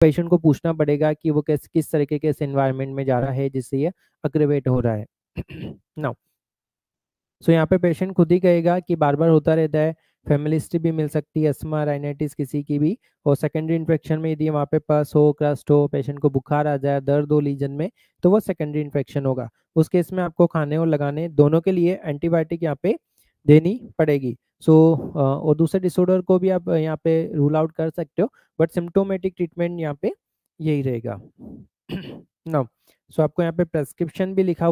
Patient को पूछना पड़ेगा कि वो किस तरीके के इस एनवायरनमेंट में जा रहा है जिससे ये अग्रेवेट हो रहा है। नाउ सो यहाँ पे पेशेंट खुद ही कहेगा कि बार बार होता रहता है, फैमिली हिस्ट्री भी मिल सकती है, अस्थमा राइनाइटिस किसी की भी, और सेकेंडरी इन्फेक्शन में यदि वहाँ पे पस हो, क्रस्ट हो, पेशेंट को बुखार आ जाए, दर्द हो लीजन में, तो वो सेकेंडरी इन्फेक्शन होगा। उस केस में आपको खाने और लगाने दोनों के लिए एंटीबायोटिक यहाँ पे देनी पड़ेगी। सो और दूसरे डिसऑर्डर को भी आप यहाँ पे रूल आउट कर सकते हो, बट सिम्टोमेटिक ट्रीटमेंट यहाँ पे यही रहेगा। नाउ सो आपको यहाँ पे प्रेस्क्रिप्शन भी लिखा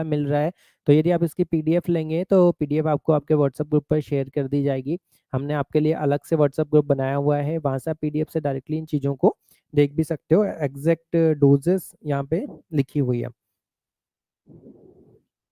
मिल रहा है। तो यदि आप इसकी पीडीएफ लेंगे तो पीडीएफ आपको आपके व्हाट्सएप ग्रुप पर शेयर कर दी जाएगी। हमने आपके लिए अलग से व्हाट्सएप ग्रुप बनाया हुआ है, वहाँ से आप पीडीएफ से डायरेक्टली इन चीज़ों को देख भी सकते हो। एग्जैक्ट डोजेस यहाँ पे लिखी हुई है।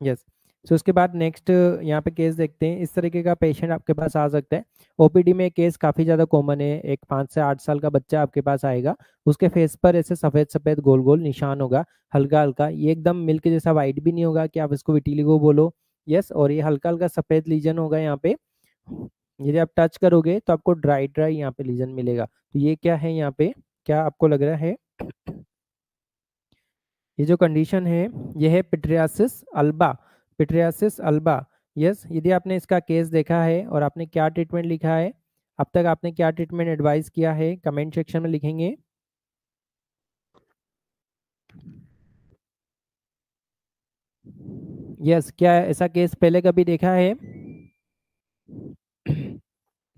यस। सो उसके बाद नेक्स्ट यहाँ पे केस देखते हैं। इस तरीके का पेशेंट आपके पास आ सकता है। ओपीडी में केस काफ़ी ज़्यादा कॉमन है। एक 5 से 8 साल का बच्चा आपके पास आएगा, उसके फेस पर ऐसे सफ़ेद सफ़ेद गोल गोल निशान होगा, हल्का हल्का, ये एकदम मिल्क जैसा वाइट भी नहीं होगा कि आप इसको विटिलिगो बोलो। यस, और ये हल्का हल्का सफ़ेद लीजन होगा यहाँ पे। यदि आप टच करोगे तो आपको ड्राई ड्राई यहाँ पे लीजन मिलेगा। तो ये क्या है यहाँ पे, क्या आपको लग रहा है? ये जो कंडीशन है ये है pityriasis alba. Pityriasis alba. Yes, यदि आपने इसका केस देखा है और आपने क्या ट्रीटमेंट लिखा है, अब तक आपने क्या ट्रीटमेंट एडवाइस किया है, कमेंट सेक्शन में लिखेंगे। यस, क्या ऐसा केस पहले कभी देखा है?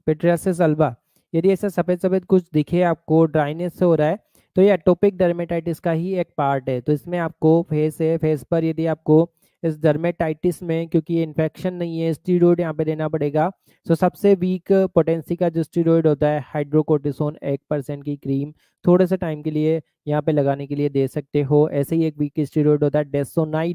Pityriasis alba. यदि ऐसा सफ़ेद सफ़ेद कुछ दिखे आपको, ड्राइनेस से हो रहा है, तो ये एटोपिक डर्मेटाइटिस का ही एक पार्ट है। तो इसमें आपको फेस है, फेस पर यदि आपको इस डर्मेटाइटिस में, क्योंकि ये इन्फेक्शन नहीं है, स्टीरॉयड यहाँ पे देना पड़ेगा। तो सबसे वीक पोटेंसी का जो स्टीरॉयड होता है हाइड्रोकोर्टिसोन 1% की क्रीम थोड़े से टाइम के लिए यहाँ पे लगाने के लिए दे सकते हो। ऐसे ही एक वीक स्टीरॉयड होता है डेसोनाइड,